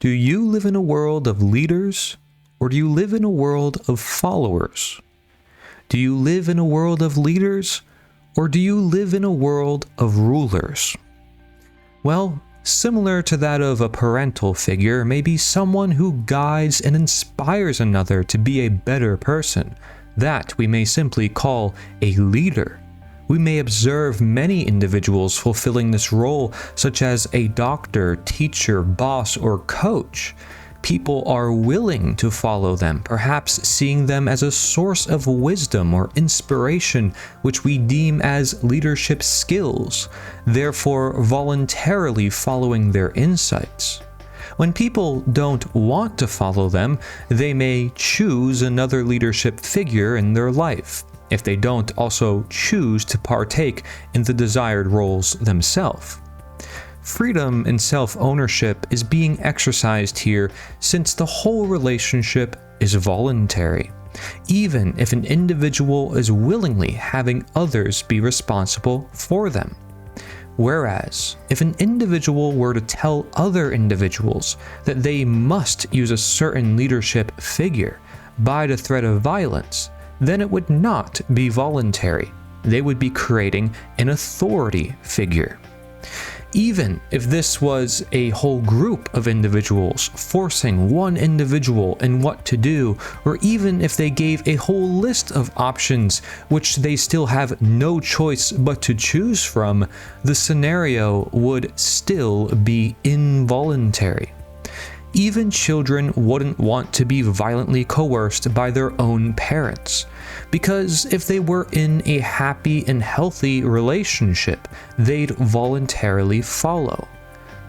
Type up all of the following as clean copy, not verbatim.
Do you live in a world of leaders, or do you live in a world of followers? Do you live in a world of leaders, or do you live in a world of rulers? Well, similar to that of a parental figure may be someone who guides and inspires another to be a better person. That we may simply call a leader. We may observe many individuals fulfilling this role, such as a doctor, teacher, boss, or coach. People are willing to follow them, perhaps seeing them as a source of wisdom or inspiration, which we deem as leadership skills, therefore voluntarily following their insights. When people don't want to follow them, they may choose another leadership figure in their life, if they don't also choose to partake in the desired roles themselves. Freedom and self-ownership is being exercised here since the whole relationship is voluntary, even if an individual is willingly having others be responsible for them. Whereas, if an individual were to tell other individuals that they must use a certain leadership figure by the threat of violence, then it would not be voluntary. They would be creating an authority figure. Even if this was a whole group of individuals forcing one individual in what to do, or even if they gave a whole list of options which they still have no choice but to choose from, the scenario would still be involuntary. Even children wouldn't want to be violently coerced by their own parents, because if they were in a happy and healthy relationship, they'd voluntarily follow.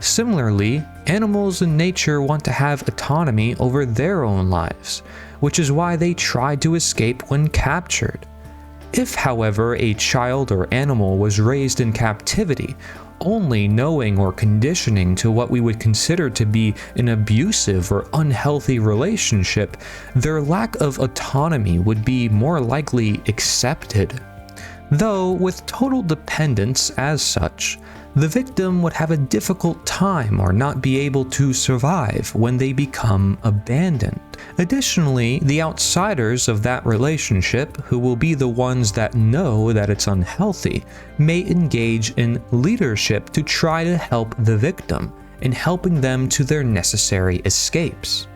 Similarly, animals in nature want to have autonomy over their own lives, which is why they try to escape when captured. If, however, a child or animal was raised in captivity, only knowing or conditioning to what we would consider to be an abusive or unhealthy relationship, their lack of autonomy would be more likely accepted. Though with total dependence as such, the victim would have a difficult time or not be able to survive when they become abandoned. Additionally, the outsiders of that relationship, who will be the ones that know that it's unhealthy, may engage in leadership to try to help the victim in helping them to their necessary escapes.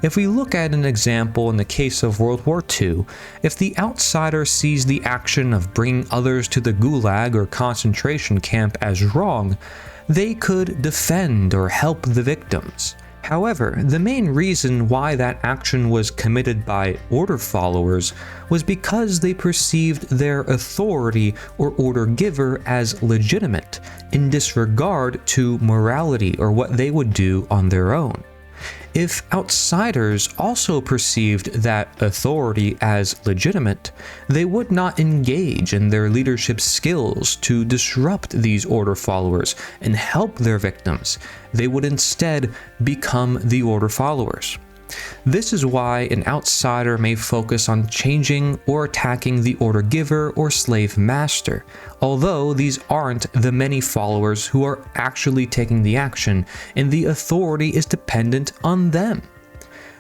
If we look at an example in the case of World War II, if the outsider sees the action of bringing others to the gulag or concentration camp as wrong, they could defend or help the victims. However, the main reason why that action was committed by order followers was because they perceived their authority or order giver as legitimate, in disregard to morality or what they would do on their own. If outsiders also perceived that authority as legitimate, they would not engage in their leadership skills to disrupt these order followers and help their victims. They would instead become the order followers. This is why an outsider may focus on changing or attacking the order giver or slave master, although these aren't the many followers who are actually taking the action, and the authority is dependent on them.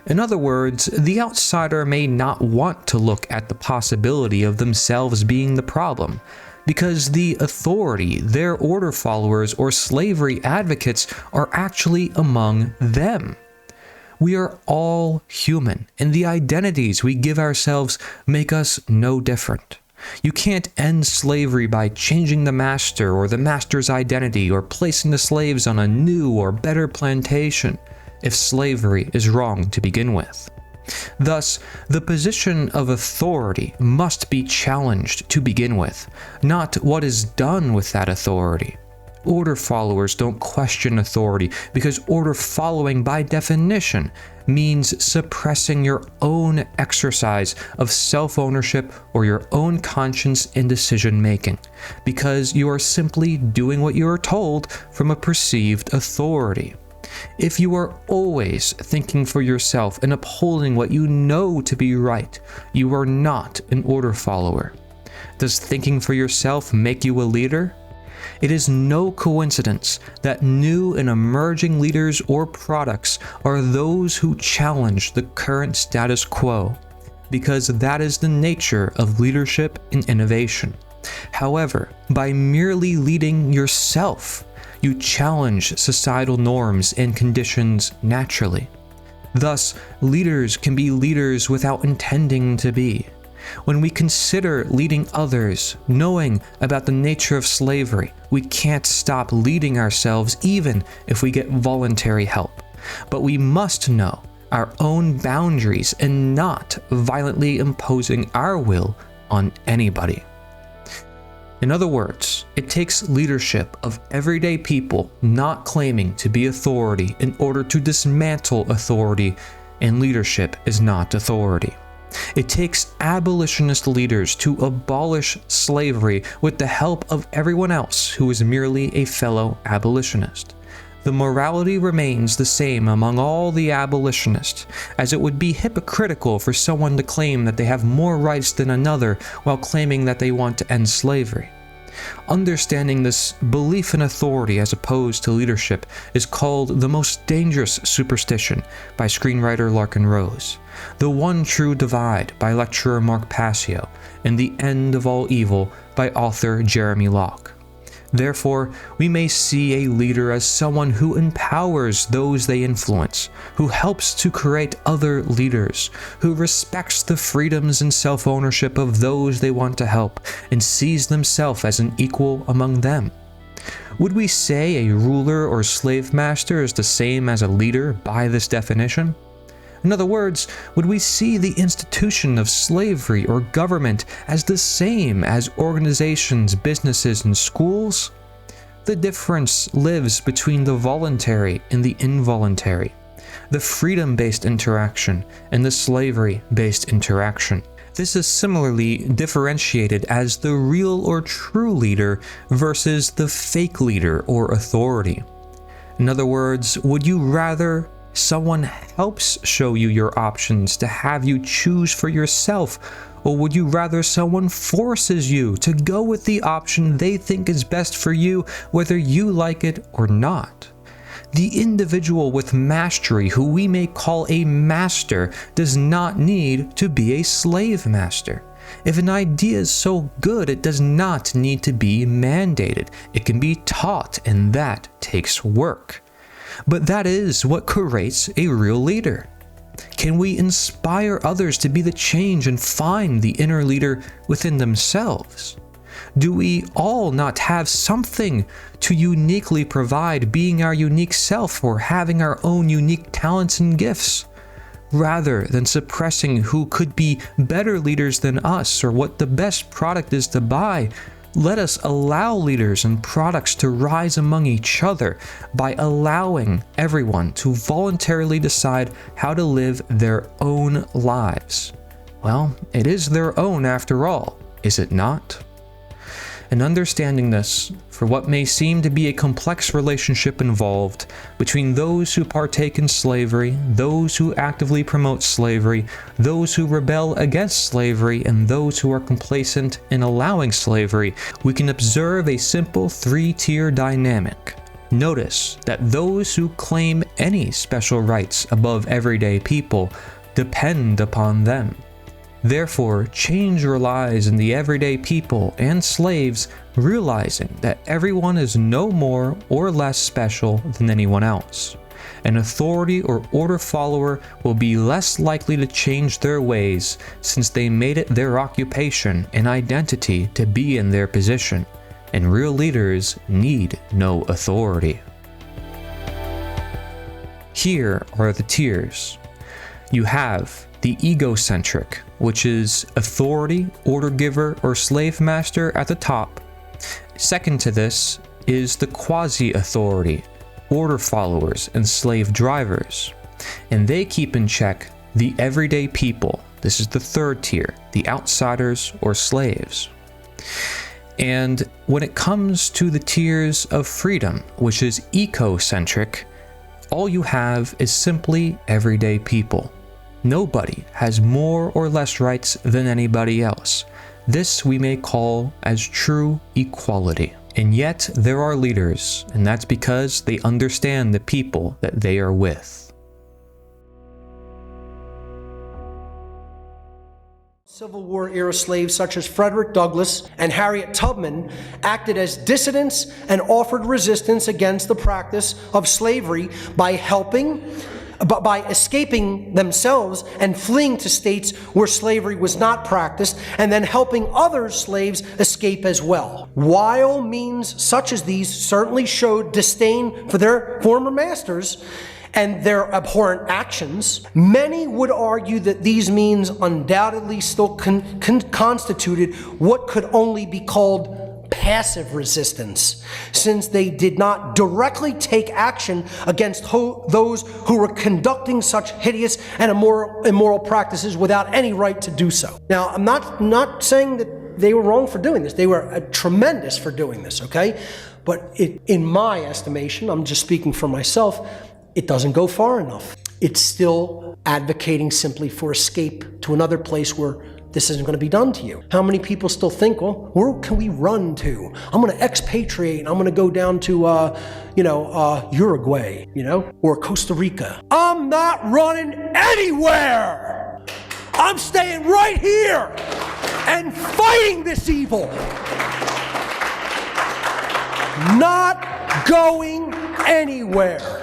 In other words, the outsider may not want to look at the possibility of themselves being the problem, because the authority, their order followers, or slavery advocates are actually among them. We are all human, and the identities we give ourselves make us no different. You can't end slavery by changing the master or the master's identity or placing the slaves on a new or better plantation, if slavery is wrong to begin with. Thus, the position of authority must be challenged to begin with, not what is done with that authority. Order followers don't question authority because order following by definition means suppressing your own exercise of self-ownership or your own conscience in decision-making, because you are simply doing what you are told from a perceived authority. If you are always thinking for yourself and upholding what you know to be right, you are not an order follower. Does thinking for yourself make you a leader? It is no coincidence that new and emerging leaders or products are those who challenge the current status quo, because that is the nature of leadership and innovation. However, by merely leading yourself, you challenge societal norms and conditions naturally. Thus, leaders can be leaders without intending to be. When we consider leading others, knowing about the nature of slavery, we can't stop leading ourselves even if we get voluntary help. But we must know our own boundaries and not violently imposing our will on anybody. In other words, it takes leadership of everyday people not claiming to be authority in order to dismantle authority, and leadership is not authority. It takes abolitionist leaders to abolish slavery with the help of everyone else who is merely a fellow abolitionist. The morality remains the same among all the abolitionists, as it would be hypocritical for someone to claim that they have more rights than another while claiming that they want to end slavery. Understanding this belief in authority as opposed to leadership is called the most dangerous superstition by screenwriter Larkin Rose, the one true divide by lecturer Mark Passio, and the end of all evil by author Jeremy Locke. Therefore, we may see a leader as someone who empowers those they influence, who helps to create other leaders, who respects the freedoms and self-ownership of those they want to help, and sees themselves as an equal among them. Would we say a ruler or slave master is the same as a leader by this definition? In other words, would we see the institution of slavery or government as the same as organizations, businesses, and schools? The difference lives between the voluntary and the involuntary, the freedom-based interaction and the slavery-based interaction. This is similarly differentiated as the real or true leader versus the fake leader or authority. In other words, would you rather someone helps show you your options to have you choose for yourself, or would you rather someone forces you to go with the option they think is best for you, whether you like it or not? The individual with mastery, who we may call a master, does not need to be a slave master. If an idea is so good, it does not need to be mandated. It can be taught, and that takes work. But that is what creates a real leader. Can we inspire others to be the change and find the inner leader within themselves? Do we all not have something to uniquely provide, being our unique self or having our own unique talents and gifts? Rather than suppressing who could be better leaders than us or what the best product is to buy, let us allow leaders and products to rise among each other by allowing everyone to voluntarily decide how to live their own lives. Well, it is their own after all, is it not? And understanding this, for what may seem to be a complex relationship involved between those who partake in slavery, those who actively promote slavery, those who rebel against slavery, and those who are complacent in allowing slavery, we can observe a simple three-tier dynamic. Notice that those who claim any special rights above everyday people depend upon them. Therefore, change relies in the everyday people and slaves realizing that everyone is no more or less special than anyone else. An authority or order follower will be less likely to change their ways since they made it their occupation and identity to be in their position, and real leaders need no authority. Here are the tiers. You have the egocentric, which is authority, order giver, or slave master at the top. Second to this is the quasi-authority, order followers, and slave drivers. And they keep in check the everyday people. This is the third tier, the outsiders or slaves. And when it comes to the tiers of freedom, which is ecocentric, all you have is simply everyday people. Nobody has more or less rights than anybody else. This we may call as true equality. And yet there are leaders, and that's because they understand the people that they are with. Civil War era slaves such as Frederick Douglass and Harriet Tubman acted as dissidents and offered resistance against the practice of slavery by escaping themselves and fleeing to states where slavery was not practiced, and then helping other slaves escape as well. While means such as these certainly showed disdain for their former masters and their abhorrent actions, many would argue that these means undoubtedly still constituted what could only be called passive resistance, since they did not directly take action against those who were conducting such hideous and immoral practices without any right to do so. Now, I'm not saying that they were wrong for doing this. They were tremendous for doing this, okay? But in my estimation, I'm just speaking for myself, it doesn't go far enough. It's still advocating simply for escape to another place where this isn't going to be done to you. How many people still think, well, where can we run to? I'm going to expatriate. I'm going to go down to, Uruguay, or Costa Rica. I'm not running anywhere. I'm staying right here and fighting this evil. Not going anywhere.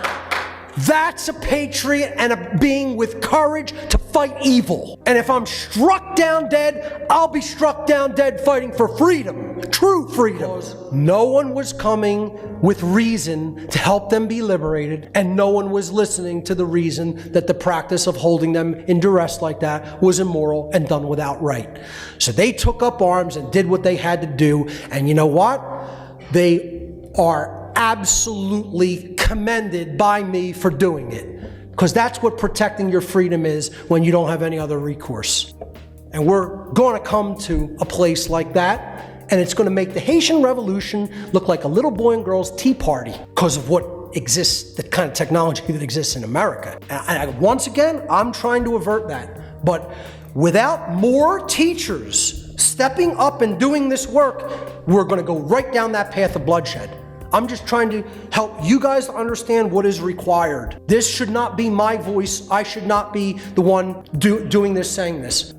That's a patriot and a being with courage to fight evil. And if I'm struck down dead, I'll be struck down dead fighting for freedom, true freedom. No one was coming with reason to help them be liberated, and no one was listening to the reason that the practice of holding them in duress like that was immoral and done without right. So they took up arms and did what they had to do, and you know what? They are absolutely commended by me for doing it, because that's what protecting your freedom is when you don't have any other recourse. And we're going to come to a place like that, and it's going to make the Haitian Revolution look like a little boy and girl's tea party because of what exists, the kind of technology that exists in America. And once again, I'm trying to avert that. But without more teachers stepping up and doing this work, we're going to go right down that path of bloodshed. I'm just trying to help you guys understand what is required. This should not be my voice. I should not be the one doing this, saying this.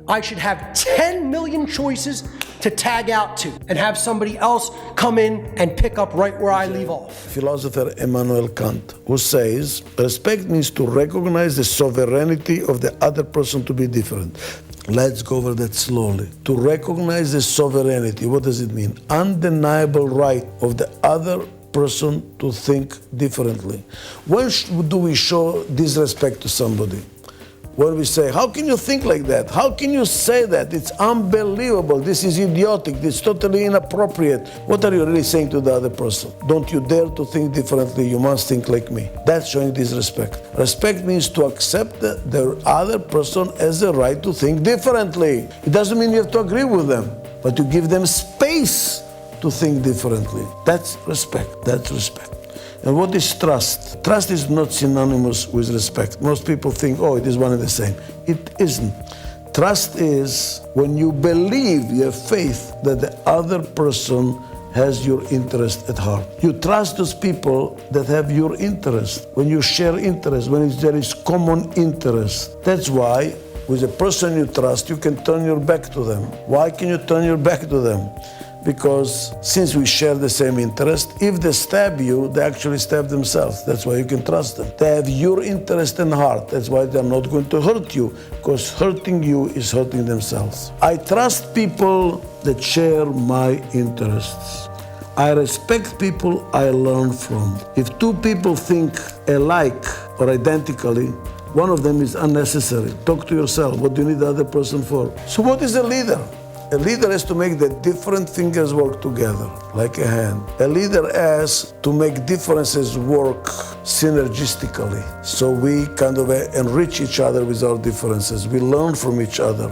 I should have 10 million choices to tag out to and have somebody else come in and pick up right where I leave off. Philosopher Immanuel Kant, who says, respect means to recognize the sovereignty of the other person to be different. Let's go over that slowly. To recognize the sovereignty, what does it mean? Undeniable right of the other person to think differently. When do we show disrespect to somebody? When we say, how can you think like that? How can you say that? It's unbelievable. This is idiotic. This is totally inappropriate. What are you really saying to the other person? Don't you dare to think differently. You must think like me. That's showing disrespect. Respect means to accept the other person as a right to think differently. It doesn't mean you have to agree with them, but to give them space to think differently. That's respect. That's respect. And what is trust? Trust is not synonymous with respect. Most people think, oh, it is one and the same. It isn't. Trust is when you believe, you have faith that the other person has your interest at heart. You trust those people that have your interest. When you share interest, when there is common interest. That's why with a person you trust, you can turn your back to them. Why can you turn your back to them? Because since we share the same interest, if they stab you, they actually stab themselves. That's why you can trust them. They have your interest in heart. That's why they're not going to hurt you, because hurting you is hurting themselves. I trust people that share my interests. I respect people I learn from. If two people think alike or identically, one of them is unnecessary. Talk to yourself. What do you need the other person for? So what is a leader? A leader has to make the different fingers work together, like a hand. A leader has to make differences work synergistically. So we kind of enrich each other with our differences. We learn from each other.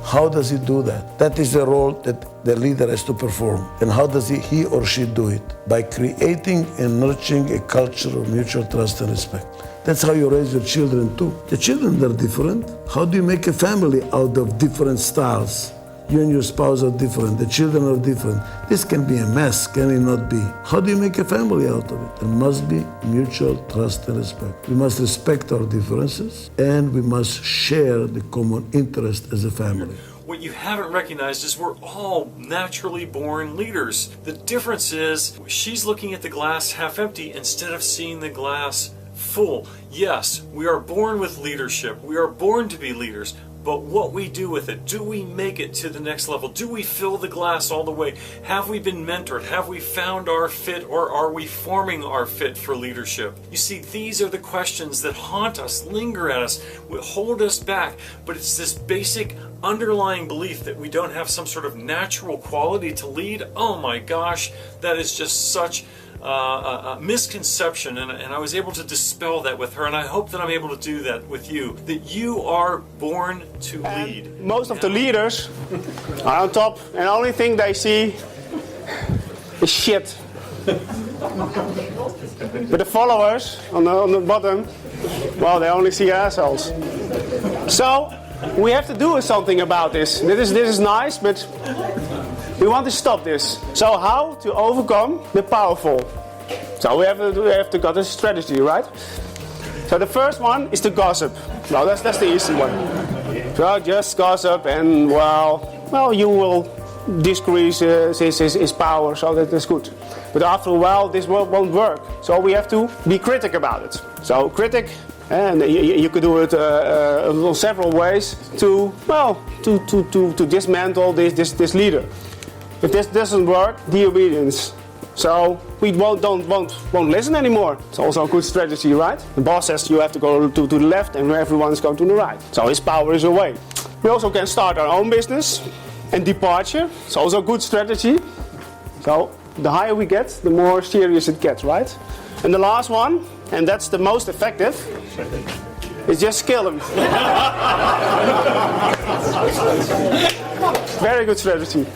How does he do that? That is the role that the leader has to perform. And how does he or she do it? By creating and nurturing a culture of mutual trust and respect. That's how you raise your children too. The children are different. How do you make a family out of different styles? You and your spouse are different, the children are different. This can be a mess, can it not be? How do you make a family out of it? There must be mutual trust and respect. We must respect our differences, and we must share the common interest as a family. What you haven't recognized is we're all naturally born leaders. The difference is she's looking at the glass half empty instead of seeing the glass full. Yes, we are born with leadership. We are born to be leaders. But what we do with it, do we make it to the next level? Do we fill the glass all the way? Have we been mentored? Have we found our fit, or are we forming our fit for leadership? You see, these are the questions that haunt us, linger at us, hold us back. But it's this basic underlying belief that we don't have some sort of natural quality to lead. Oh my gosh, that is just such a misconception, and I was able to dispel that with her, and I hope that I'm able to do that with you, that you are born to lead. Most of the leaders are on top, and the only thing they see is shit. But the followers on the bottom, well, they only see assholes. So we have to do something about this. This is nice, but we want to stop this. So how to overcome the powerful? So we have to got a strategy, right? So the first one is to gossip. Well, that's the easy one. So just gossip, and well, you will decrease his power. So that's good. But after a while, this won't work. So we have to be critic about it. So critic. And you could do it in several ways to dismantle this leader. If this doesn't work, the obedience. So we won't listen anymore. It's also a good strategy, right? The boss says you have to go to the left, and everyone's going to the right. So his power is away. We also can start our own business, and departure. It's also a good strategy. So the higher we get, the more serious it gets, right? And the last one, and that's the most effective, is just kill him. Very good strategy.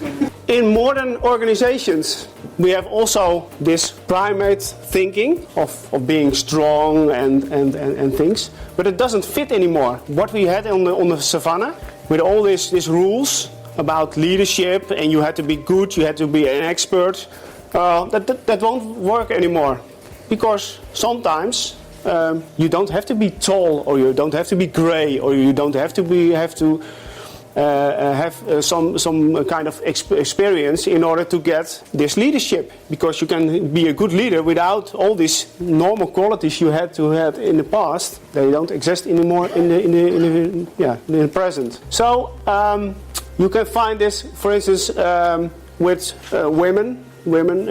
In modern organizations, we have also this primate thinking of being strong and things, but it doesn't fit anymore. What we had on the savannah, with all these rules about leadership, and you had to be good, you had to be an expert, that won't work anymore. Because sometimes you don't have to be tall, or you don't have to be grey, or you don't have to have some kind of experience in order to get this leadership. Because you can be a good leader without all these normal qualities you had to have in the past. They don't exist anymore in the present. So you can find this, for instance, with women. Women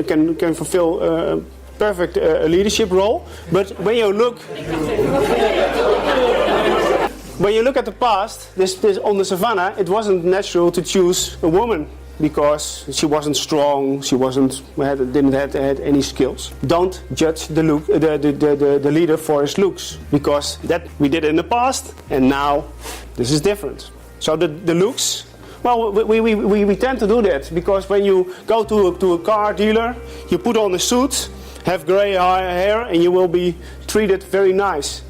can fulfill perfect leadership role, but when you look at the past, this on the savannah, it wasn't natural to choose a woman because she wasn't strong, she didn't have any skills. Don't judge the leader for his looks, because that we did in the past, and now this is different. So the looks. Well, we tend to do that because when you go to a car dealer, you put on a suit, have grey hair, and you will be treated very nice.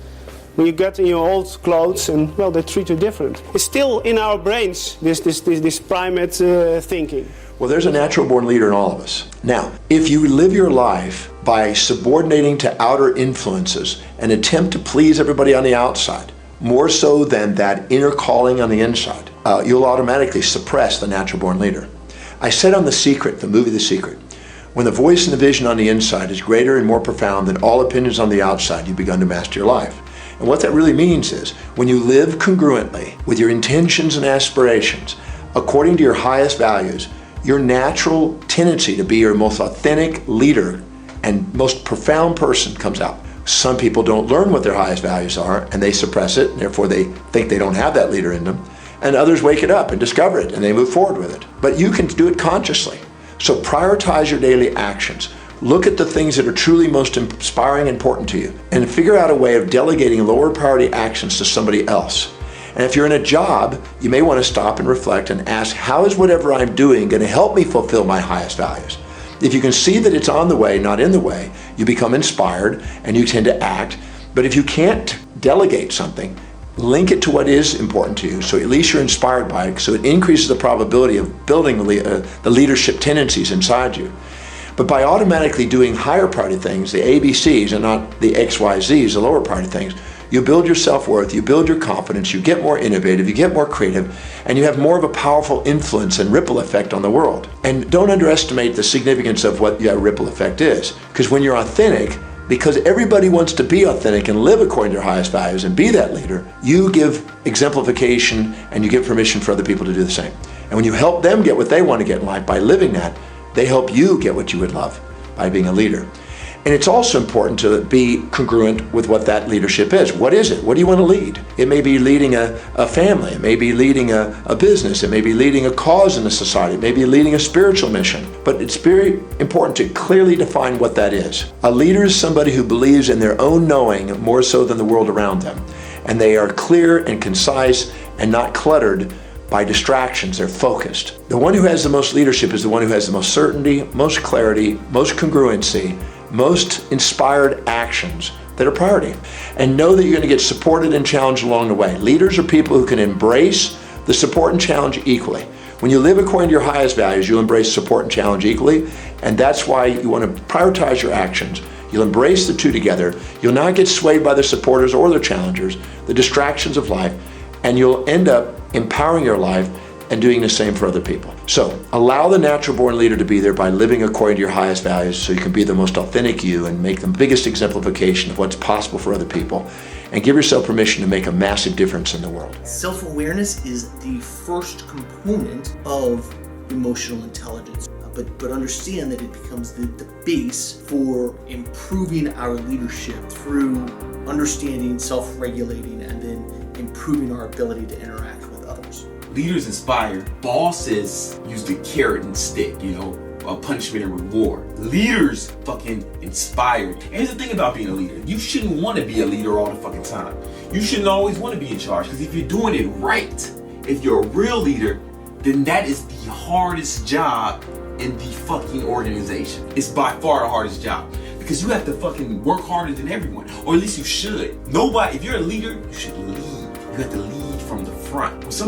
When you get in your old clothes, and well, they treat you different. It's still in our brains, this primate thinking. Well, there's a natural born leader in all of us. Now, if you live your life by subordinating to outer influences and attempt to please everybody on the outside, more so than that inner calling on the inside, you'll automatically suppress the natural born leader. I said on The Secret, the movie The Secret, when the voice and the vision on the inside is greater and more profound than all opinions on the outside, you've begun to master your life. And what that really means is, when you live congruently with your intentions and aspirations, according to your highest values, your natural tendency to be your most authentic leader and most profound person comes out. Some people don't learn what their highest values are, and they suppress it, and therefore they think they don't have that leader in them. And others wake it up and discover it, and they move forward with it. But you can do it consciously. So prioritize your daily actions. Look at the things that are truly most inspiring and important to you, and figure out a way of delegating lower priority actions to somebody else. And if you're in a job, you may want to stop and reflect and ask, how is whatever I'm doing going to help me fulfill my highest values? If you can see that it's on the way, not in the way, you become inspired and you tend to act. But if you can't delegate something, link it to what is important to you, so at least you're inspired by it, so it increases the probability of building the leadership tendencies inside you. But by automatically doing higher priority things, the ABCs and not the XYZs, the lower priority things, you build your self-worth, you build your confidence, you get more innovative, you get more creative, and you have more of a powerful influence and ripple effect on the world. And don't underestimate the significance of what that ripple effect is. Because when you're authentic, because everybody wants to be authentic and live according to their highest values and be that leader, you give exemplification and you give permission for other people to do the same. And when you help them get what they want to get in life by living that, they help you get what you would love by being a leader. And it's also important to be congruent with what that leadership is. What is it? What do you want to lead? It may be leading a family. It may be leading a business. It may be leading a cause in a society. It may be leading a spiritual mission. But it's very important to clearly define what that is. A leader is somebody who believes in their own knowing more so than the world around them. And they are clear and concise and not cluttered by distractions. They're focused. The one who has the most leadership is the one who has the most certainty, most clarity, most congruency, most inspired actions that are priority. And know that you're going to get supported and challenged along the way. Leaders are people who can embrace the support and challenge equally. When you live according to your highest values, you'll embrace support and challenge equally. And that's why you want to prioritize your actions. You'll embrace the two together. You'll not get swayed by the supporters or the challengers, the distractions of life, and you'll end up empowering your life and doing the same for other people. So allow the natural born leader to be there by living according to your highest values so you can be the most authentic you and make the biggest exemplification of what's possible for other people, and give yourself permission to make a massive difference in the world. Self-awareness is the first component of emotional intelligence. But understand that it becomes the base for improving our leadership through understanding, self-regulating, and then improving our ability to interact with others. Leaders inspire. Bosses use the carrot and stick, a punishment and reward. Leaders fucking inspire. And here's the thing about being a leader. You shouldn't want to be a leader all the fucking time. You shouldn't always want to be in charge, because if you're doing it right, if you're a real leader, then that is the hardest job in the fucking organization. It's by far the hardest job, because you have to fucking work harder than everyone, or at least you should. If you're a leader, you should lead. You have to lead from the front. If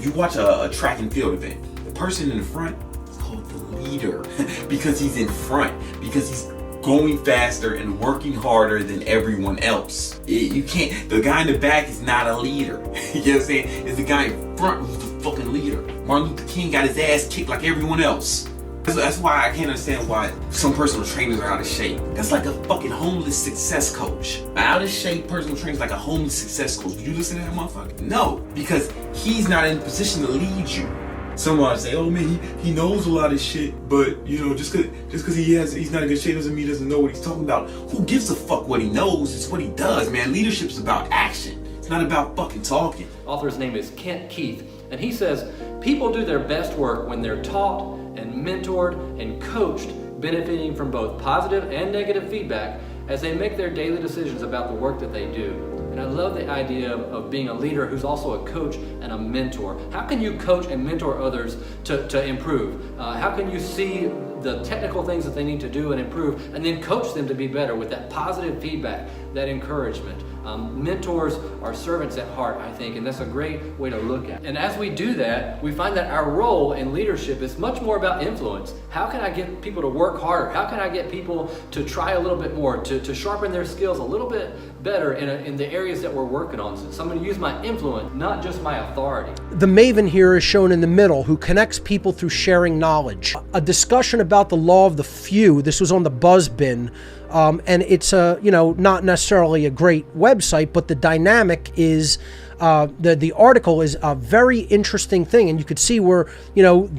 you watch a track and field event, the person in the front is called the leader because he's in front, because he's going faster and working harder than everyone else. The guy in the back is not a leader. You know what I'm saying? It's the guy in front who's the fucking leader. Martin Luther King got his ass kicked like everyone else. That's why I can't understand why some personal trainers are out of shape. That's like a fucking homeless success coach. An out of shape personal trainer is like a homeless success coach. Do you listen to that motherfucker? No, because he's not in a position to lead you. Someone say, oh man, he knows a lot of shit, but just cause he's not in good shape doesn't mean he doesn't know what he's talking about. Who gives a fuck what he knows? It's what he does, man. Leadership's about action. It's not about fucking talking. Author's name is Kent Keith, and he says, people do their best work when they're taught and mentored and coached, benefiting from both positive and negative feedback as they make their daily decisions about the work that they do. And I love the idea of being a leader who's also a coach and a mentor. How can you coach and mentor others to improve? How can you see the technical things that they need to do and improve, and then coach them to be better with that positive feedback, that encouragement? Mentors are servants at heart, I think, and that's a great way to look at it. And as we do that, we find that our role in leadership is much more about influence. How can I get people to work harder? How can I get people to try a little bit more, to sharpen their skills a little bit better in the areas that we're working on? So I'm going to use my influence, not just my authority. The maven here is shown in the middle, who connects people through sharing knowledge. A discussion about the law of the few. This was on the Buzzbin. And it's not necessarily a great website, but the dynamic is the article is a very interesting thing, and you could see where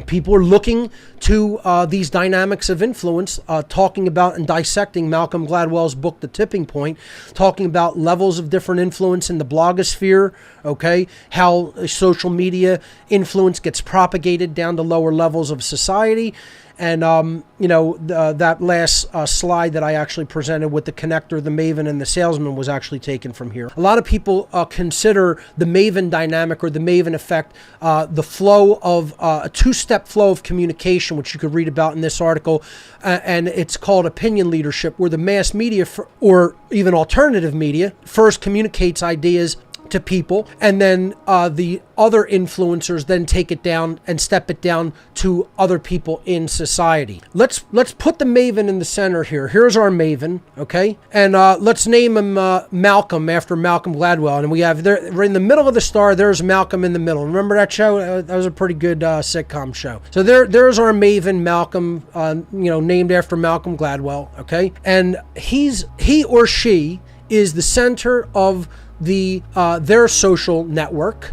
people are looking to these dynamics of influence, talking about and dissecting Malcolm Gladwell's book The Tipping Point, talking about levels of different influence in the blogosphere, okay, how social media influence gets propagated down to lower levels of society. And, that last slide that I actually presented with the connector, the maven, and the salesman was actually taken from here. A lot of people consider the maven dynamic or the maven effect the flow of a two-step flow of communication, which you could read about in this article, and it's called opinion leadership, where the mass media or even alternative media first communicates ideas to people, and then the other influencers then take it down and step it down to other people in society. Let's put the maven in the center here. Here's our maven, okay? And let's name him Malcolm, after Malcolm Gladwell. And we have there right in the middle of the star, there's Malcolm in the middle. Remember that show? That was a pretty good sitcom show. So there's our maven, Malcolm, named after Malcolm Gladwell, okay? And he or she is the center of their social network,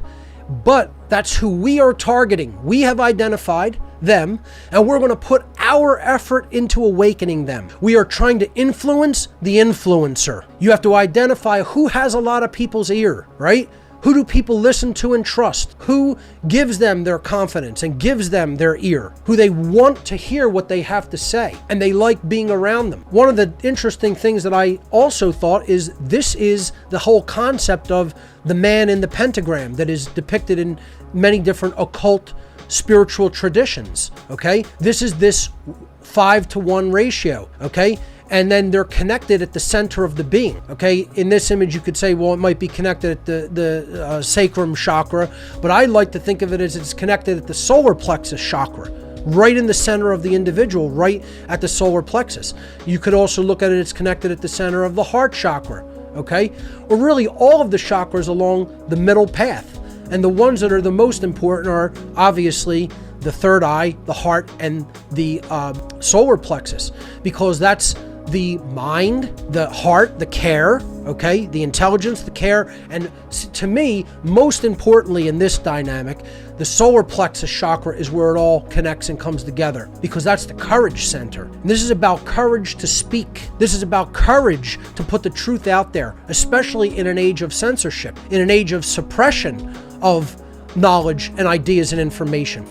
but that's who we are targeting. We have identified them, and we're going to put our effort into awakening them. We are trying to influence the influencer. You have to identify who has a lot of people's ear, right? Who do people listen to and trust? Who gives them their confidence and gives them their ear? Who they want to hear what they have to say and they like being around them. One of the interesting things that I also thought is this is the whole concept of the man in the pentagram that is depicted in many different occult spiritual traditions, okay? This is this 5-to-1 ratio, okay? And then they're connected at the center of the being, okay? In this image, you could say, well, it might be connected at the sacrum chakra, but I like to think of it as it's connected at the solar plexus chakra, right in the center of the individual, right at the solar plexus. You could also look at it as connected at the center of the heart chakra, okay? Or really all of the chakras along the middle path. And the ones that are the most important are obviously the third eye, the heart, and the solar plexus, because that's the mind, the heart, the care, okay, the intelligence, the care, and to me, most importantly in this dynamic, the solar plexus chakra is where it all connects and comes together, because that's the courage center. And this is about courage to speak. This is about courage to put the truth out there, especially in an age of censorship, in an age of suppression of knowledge and ideas and information.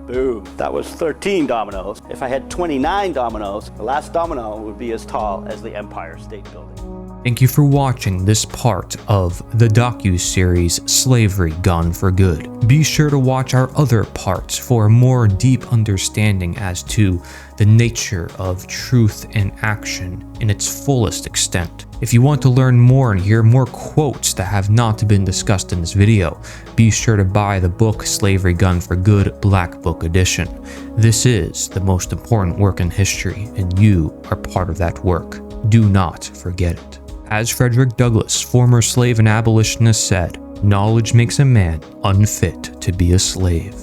Boom. That was 13 dominoes. If I had 29 dominoes, the last domino would be as tall as the Empire State Building. Thank you for watching this part of the docu-series Slavery Gone for Good. Be sure to watch our other parts for a more deep understanding as to the nature of truth and action in its fullest extent. If you want to learn more and hear more quotes that have not been discussed in this video, be sure to buy the book Slavery Gone for Good Black Book Edition. This is the most important work in history, and you are part of that work. Do not forget it. As Frederick Douglass, former slave and abolitionist, said, "Knowledge makes a man unfit to be a slave."